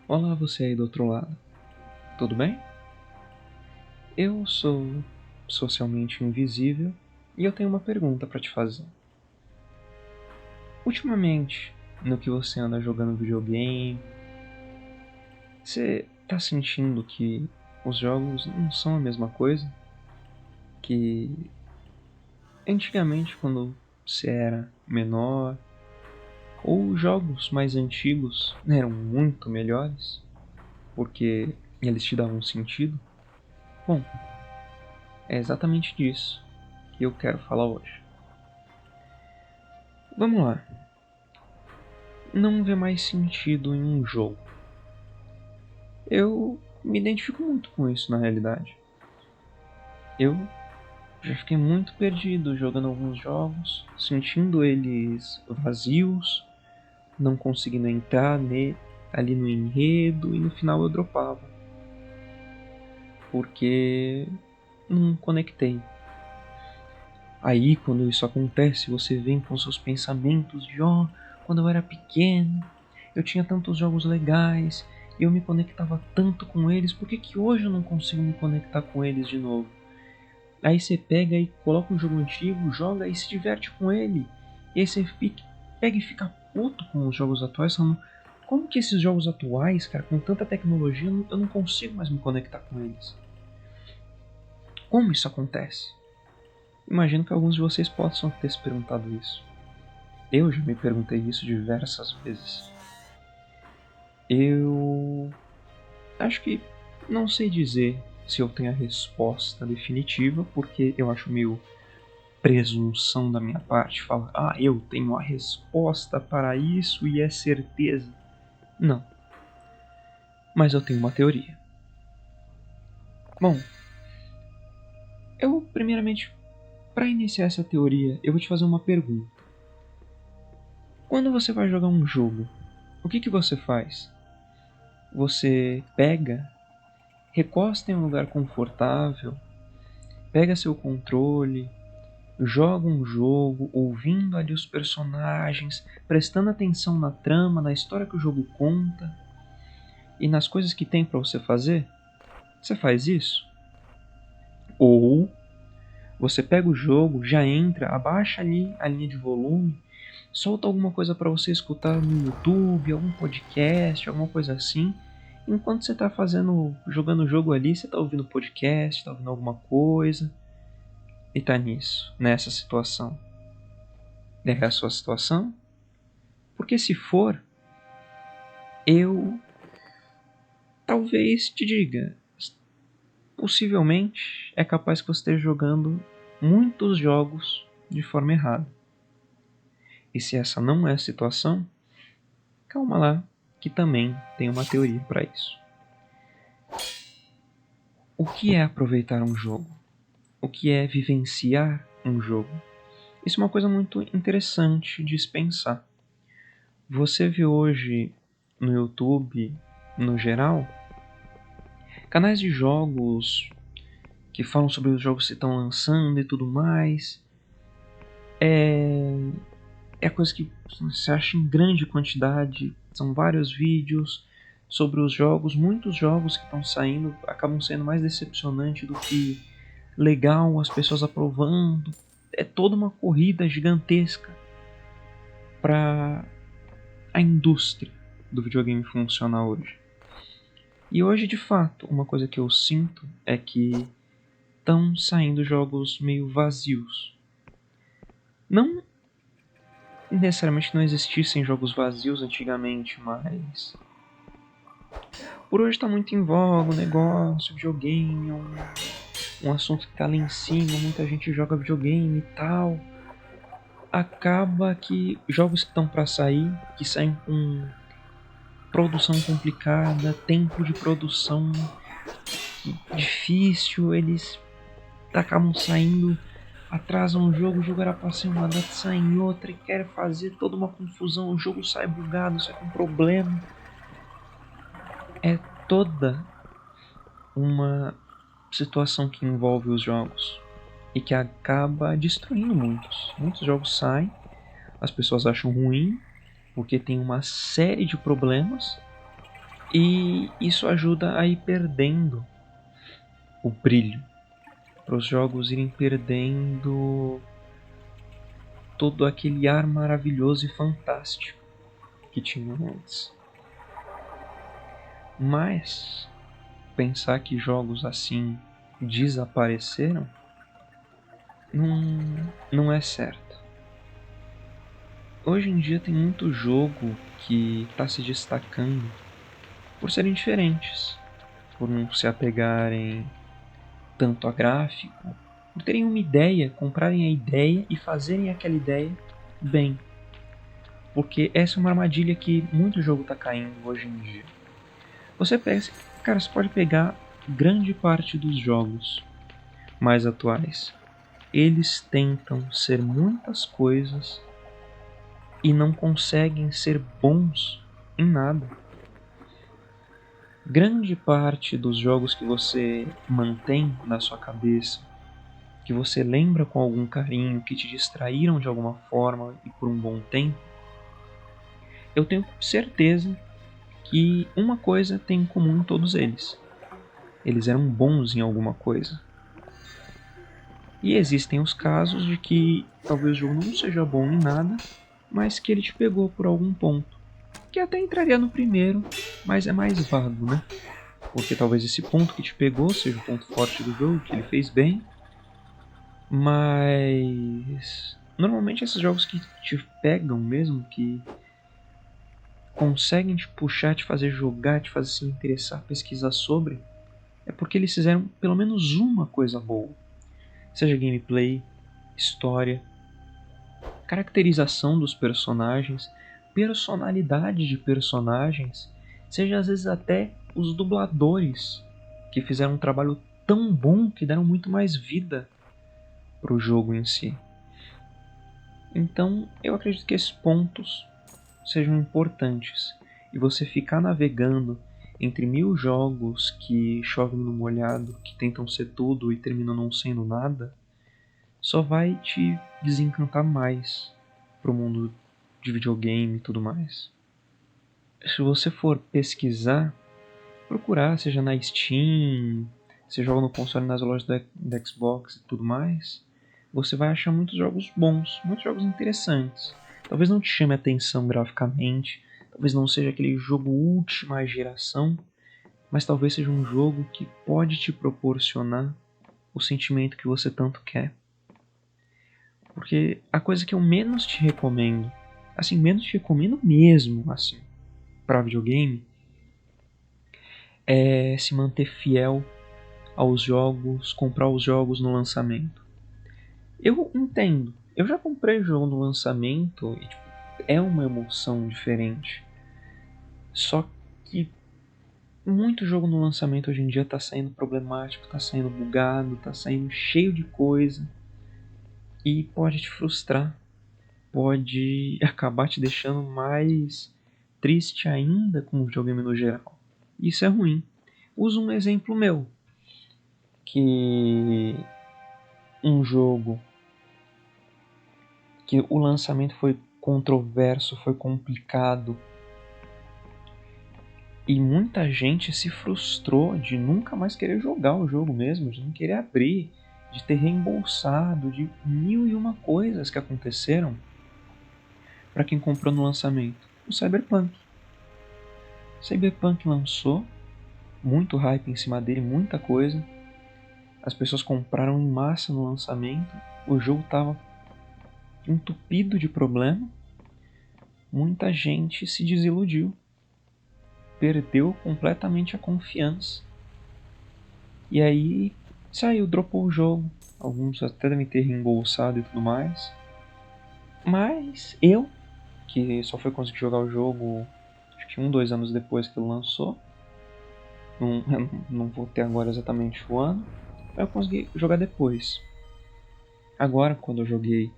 Olá, você aí do outro lado. Tudo bem? Eu sou socialmente invisível e eu tenho uma pergunta para te fazer. Ultimamente, no que você anda jogando videogame, você tá sentindo que os jogos não são a mesma coisa? Que antigamente, quando você era menor, ou jogos mais antigos eram muito melhores, porque eles te davam sentido? Bom, é exatamente disso que eu quero falar hoje. Vamos lá. Não vê mais sentido em um jogo. Eu me identifico muito com isso na realidade. Eu já fiquei muito perdido jogando alguns jogos, sentindo eles vazios, não conseguindo entrar ali no enredo e no final eu dropava. Porque não conectei. Aí quando isso acontece, você vem com seus pensamentos de quando eu era pequeno, eu tinha tantos jogos legais, e eu me conectava tanto com eles, por que que hoje eu não consigo me conectar com eles de novo? Aí você pega e coloca um jogo antigo, joga e se diverte com ele. E aí você pega e fica puto com os jogos atuais, falando, como que esses jogos atuais, cara, com tanta tecnologia, eu não consigo mais me conectar com eles? Como isso acontece? Imagino que alguns de vocês possam ter se perguntado isso. Eu já me perguntei isso diversas vezes. Eu acho que não sei dizer se eu tenho a resposta definitiva, porque eu acho meio presunção da minha parte falar, eu tenho a resposta para isso e é certeza. Não. Mas eu tenho uma teoria. Bom, eu primeiramente, para iniciar essa teoria, eu vou te fazer uma pergunta. Quando você vai jogar um jogo, o que você faz? Você pega, recosta em um lugar confortável, pega seu controle, joga um jogo, ouvindo ali os personagens, prestando atenção na trama, na história que o jogo conta e nas coisas que tem para você fazer? Você faz isso? Ou você pega o jogo, já entra, abaixa ali a linha de volume, solta alguma coisa para você escutar no YouTube, algum podcast, alguma coisa assim. Enquanto você tá jogando o jogo ali, você tá ouvindo podcast, tá ouvindo alguma coisa e tá nessa situação. É a sua situação? Porque se for, eu talvez te diga, possivelmente é capaz que você esteja jogando muitos jogos de forma errada. E se essa não é a situação, calma lá, que também tem uma teoria para isso. O que é aproveitar um jogo? O que é vivenciar um jogo? Isso é uma coisa muito interessante de se pensar. Você vê hoje no YouTube, no geral, canais de jogos que falam sobre os jogos que estão lançando e tudo mais. É coisa que você acha em grande quantidade. São vários vídeos sobre os jogos. Muitos jogos que estão saindo acabam sendo mais decepcionantes do que legal, as pessoas aprovando. É toda uma corrida gigantesca para a indústria do videogame funcionar hoje. E hoje, de fato, uma coisa que eu sinto é que estão saindo jogos meio vazios. Não necessariamente não existissem jogos vazios antigamente, mas por hoje está muito em voga o negócio, videogame, um assunto que tá lá em cima, muita gente joga videogame e tal. Acaba que jogos que estão para sair, que saem com produção complicada, tempo de produção difícil, eles acabam saindo, atrasam o jogo era pra ser uma data, sai em outra e querem fazer toda uma confusão, o jogo sai bugado, sai com problema. É toda uma situação que envolve os jogos e que acaba destruindo muitos. Muitos jogos saem, as pessoas acham ruim porque tem uma série de problemas E isso ajuda a ir perdendo o brilho, para os jogos irem perdendo todo aquele ar maravilhoso e fantástico que tinham antes. Mas pensar que jogos assim desapareceram não é certo. Hoje em dia tem muito jogo que está se destacando por serem diferentes, por não se apegarem tanto a gráfico, por terem uma ideia, comprarem a ideia e fazerem aquela ideia bem. Porque essa é uma armadilha que muito jogo está caindo hoje em dia. Você pode pegar grande parte dos jogos mais atuais. Eles tentam ser muitas coisas e não conseguem ser bons em nada. Grande parte dos jogos que você mantém na sua cabeça, que você lembra com algum carinho, que te distraíram de alguma forma e por um bom tempo, eu tenho certeza que uma coisa tem em comum em todos eles. Eles eram bons em alguma coisa. E existem os casos de que talvez o jogo não seja bom em nada, mas que ele te pegou por algum ponto. Que até entraria no primeiro, mas é mais vago, né? Porque talvez esse ponto que te pegou seja o ponto forte do jogo, que ele fez bem. Mas normalmente esses jogos que te pegam mesmo, que conseguem te puxar, te fazer jogar, te fazer se interessar, pesquisar sobre, é porque eles fizeram pelo menos uma coisa boa. Seja gameplay, história, caracterização dos personagens, personalidade de personagens, seja às vezes até os dubladores que fizeram um trabalho tão bom que deram muito mais vida para o jogo em si. Então eu acredito que esses pontos sejam importantes e você ficar navegando entre 1000 jogos que chovem no molhado, que tentam ser tudo e terminam não sendo nada, só vai te desencantar mais pro mundo de videogame e tudo mais. Se você for pesquisar, procurar, seja na Steam, você joga no console, nas lojas da Xbox e tudo mais, você vai achar muitos jogos bons, muitos jogos interessantes. Talvez não te chame a atenção graficamente, talvez não seja aquele jogo última geração, mas talvez seja um jogo que pode te proporcionar o sentimento que você tanto quer. Porque a coisa que eu menos te recomendo, assim, menos te recomendo mesmo, assim, para videogame, é se manter fiel aos jogos, comprar os jogos no lançamento. Eu entendo, eu já comprei jogo no lançamento e tipo, é uma emoção diferente. Só que muito jogo no lançamento hoje em dia tá saindo problemático, tá saindo bugado, tá saindo cheio de coisa e pode te frustrar, pode acabar te deixando mais triste ainda com o videogame no geral. Isso é ruim. Uso um exemplo meu, que um jogo que o lançamento foi controverso, foi complicado e muita gente se frustrou de nunca mais querer jogar o jogo mesmo, de não querer abrir, de ter reembolsado, de 1001 coisas que aconteceram para quem comprou no lançamento. O Cyberpunk. Cyberpunk lançou, muito hype em cima dele, muita coisa. As pessoas compraram em massa no lançamento. O jogo estava entupido de problema. Muita gente se desiludiu. Perdeu completamente a confiança. E aí saiu, dropou o jogo. Alguns até devem ter reembolsado e tudo mais. Mas eu, que só fui conseguir jogar o jogo acho que 2 anos depois que ele lançou, não vou ter agora exatamente o ano, mas eu consegui jogar depois. Agora, quando eu joguei,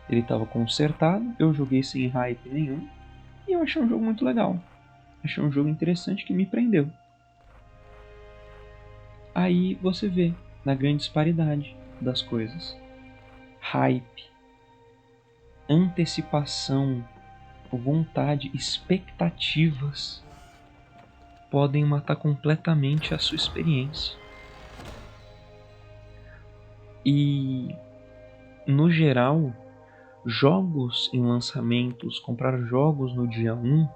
ele estava consertado, eu joguei sem hype nenhum e eu achei um jogo muito legal. Achei um jogo interessante que me prendeu. Aí você vê na grande disparidade das coisas. Hype, antecipação, vontade, expectativas podem matar completamente a sua experiência. E, no geral, jogos em lançamentos, comprar jogos no dia 1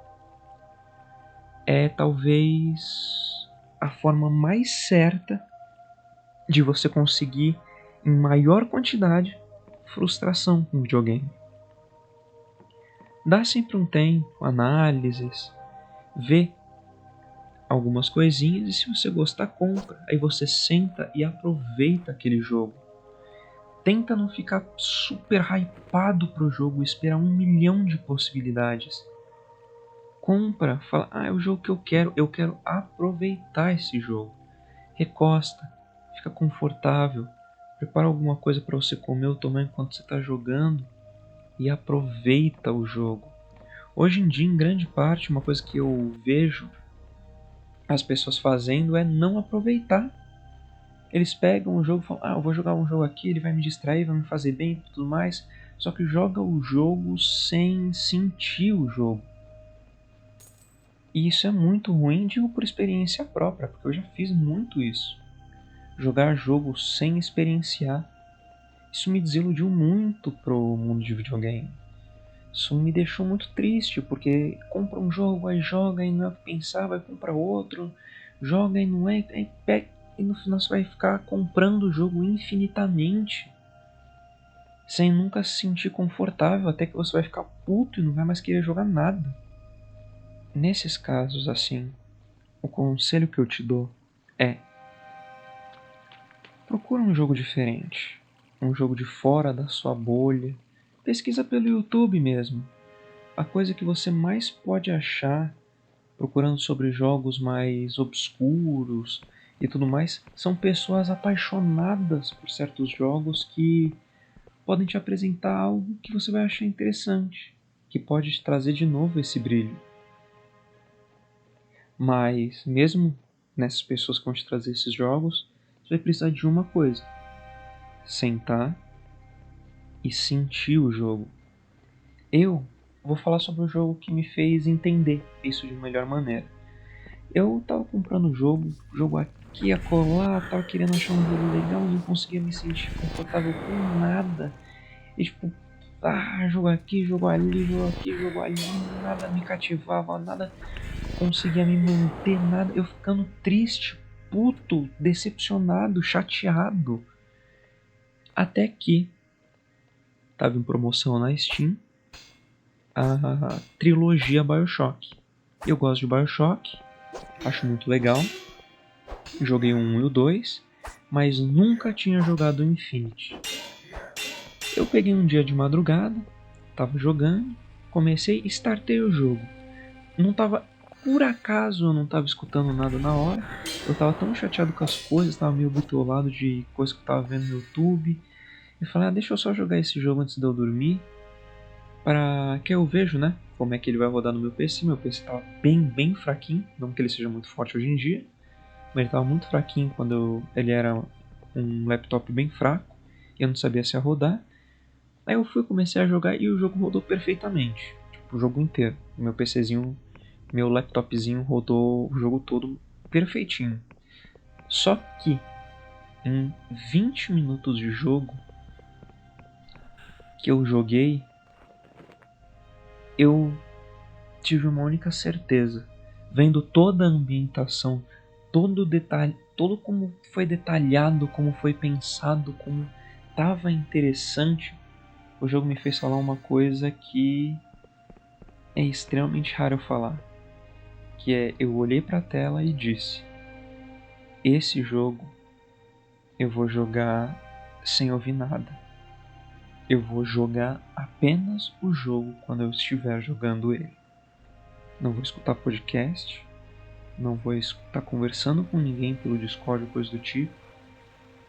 é talvez a forma mais certa de você conseguir, em maior quantidade, frustração com videogame. Dá sempre um tempo, análises, vê algumas coisinhas e se você gostar, compra. Aí você senta e aproveita aquele jogo. Tenta não ficar super hypado pro jogo e esperar 1 milhão de possibilidades. Compra, fala, é o jogo que eu quero aproveitar esse jogo. Recosta, fica confortável, prepara alguma coisa para você comer ou tomar enquanto você está jogando e aproveita o jogo. Hoje em dia, em grande parte, uma coisa que eu vejo as pessoas fazendo é não aproveitar. Eles pegam o jogo e falam, eu vou jogar um jogo aqui, ele vai me distrair, vai me fazer bem e tudo mais, só que joga o jogo sem sentir o jogo. E isso é muito ruim, digo por experiência própria, porque eu já fiz muito isso. Jogar jogo sem experienciar. Isso me desiludiu muito pro mundo de videogame. Isso me deixou muito triste, porque compra um jogo, aí joga e não é o que pensar, vai comprar outro, joga e não é, e no final você vai ficar comprando o jogo infinitamente, sem nunca se sentir confortável, até que você vai ficar puto e não vai mais querer jogar nada. Nesses casos assim, o conselho que eu te dou é: procura um jogo diferente, um jogo de fora da sua bolha, pesquisa pelo YouTube mesmo. A coisa que você mais pode achar procurando sobre jogos mais obscuros e tudo mais são pessoas apaixonadas por certos jogos que podem te apresentar algo que você vai achar interessante, que pode te trazer de novo esse brilho. Mas mesmo nessas pessoas que vão te trazer esses jogos, você vai precisar de uma coisa: sentar e sentir o jogo. Eu vou falar sobre o jogo que me fez entender isso de melhor maneira. Eu tava comprando jogo aqui, acolá, tava querendo achar um jogo legal, não conseguia me sentir confortável com nada. E tipo, jogo aqui, jogo ali, jogo aqui, jogo ali, nada me cativava, nada conseguia me manter, nada. Eu ficando triste, puto, decepcionado, chateado. Até que tava em promoção na Steam a trilogia BioShock. Eu gosto de BioShock, acho muito legal. Joguei o 1 e o 2, mas nunca tinha jogado o Infinity. Eu peguei um dia de madrugada, tava jogando, comecei e startei o jogo. Não tava, por acaso eu não tava escutando nada na hora. Eu tava tão chateado com as coisas, tava meio bitolado de coisas que eu tava vendo no YouTube. E falei, deixa eu só jogar esse jogo antes de eu dormir, para que eu vejo, né, como é que ele vai rodar no meu PC. Meu PC tava bem fraquinho, não que ele seja muito forte hoje em dia, mas ele tava muito fraquinho quando ele era um laptop bem fraco e eu não sabia se ia rodar. Aí eu comecei a jogar e o jogo rodou perfeitamente, tipo, o jogo inteiro. Meu PCzinho, meu laptopzinho rodou o jogo todo perfeitinho. Só que em 20 minutos de jogo que eu joguei, eu tive uma única certeza, vendo toda a ambientação, todo o detalhe, todo como foi detalhado, como foi pensado, como estava interessante. O jogo me fez falar uma coisa que é extremamente raro eu falar, que é: eu olhei para a tela e disse, esse jogo eu vou jogar sem ouvir nada. Eu vou jogar apenas o jogo quando eu estiver jogando ele. Não vou escutar podcast, não vou estar conversando com ninguém pelo Discord ou coisa do tipo.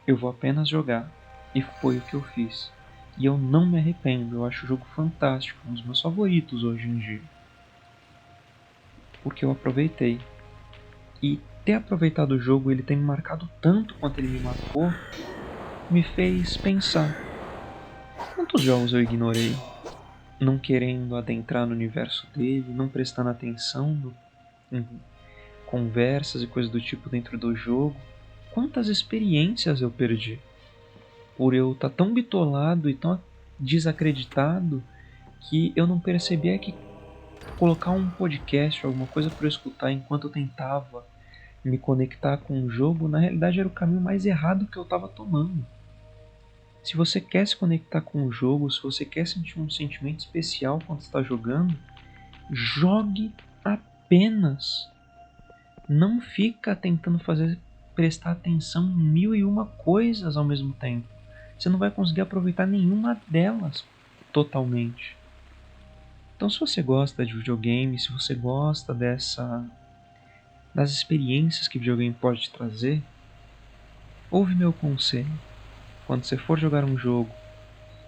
Eu vou apenas jogar. E foi o que eu fiz. E eu não me arrependo, eu acho o jogo fantástico, um dos meus favoritos hoje em dia. Porque eu aproveitei. E ter aproveitado o jogo, ele ter me marcado tanto quanto ele me marcou, me fez pensar: quantos jogos eu ignorei? Não querendo adentrar no universo dele, não prestando atenção conversas e coisas do tipo dentro do jogo. Quantas experiências eu perdi por eu estar tão bitolado e tão desacreditado que eu não percebia que colocar um podcast, alguma coisa para eu escutar enquanto eu tentava me conectar com o jogo, na realidade era o caminho mais errado que eu estava tomando. Se você quer se conectar com o jogo, se você quer sentir um sentimento especial quando está jogando, jogue apenas. Não fica tentando prestar atenção em 1001 coisas ao mesmo tempo. Você não vai conseguir aproveitar nenhuma delas totalmente. Então, se você gosta de videogame, se você gosta das experiências que videogame pode te trazer, ouve meu conselho. Quando você for jogar um jogo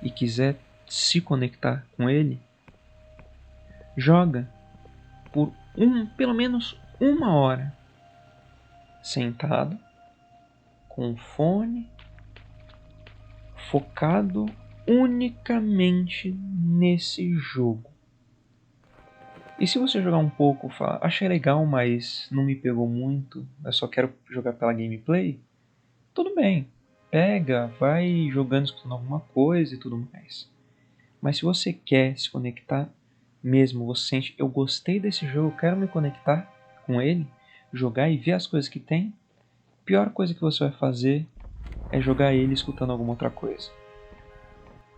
e quiser se conectar com ele, joga por pelo menos 1 hora sentado, com fone, focado unicamente nesse jogo. E se você jogar um pouco, achei legal, mas não me pegou muito, eu só quero jogar pela gameplay, tudo bem. Pega, vai jogando, escutando alguma coisa e tudo mais. Mas se você quer se conectar mesmo, você sente, eu gostei desse jogo, eu quero me conectar com ele, jogar e ver as coisas que tem, a pior coisa que você vai fazer é jogar ele escutando alguma outra coisa.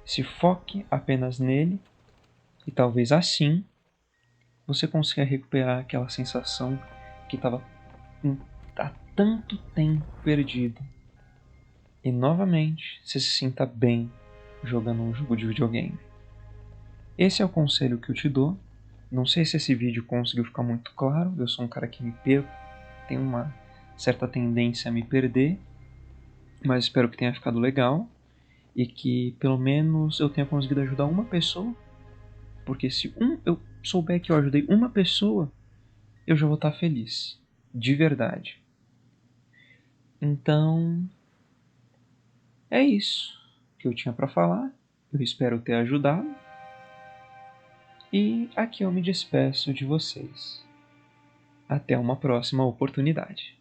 Se foque apenas nele e talvez assim você consiga recuperar aquela sensação que estava há tanto tempo perdida. E novamente você se sinta bem jogando um jogo de videogame. Esse é o conselho que eu te dou. Não sei se esse vídeo conseguiu ficar muito claro. Eu sou um cara que me perco, tem uma certa tendência a me perder, mas espero que tenha ficado legal e que pelo menos eu tenha conseguido ajudar uma pessoa, porque se eu souber que eu ajudei uma pessoa, eu já vou estar feliz, de verdade. Então, é isso que eu tinha para falar. Eu espero ter ajudado. E aqui eu me despeço de vocês. Até uma próxima oportunidade.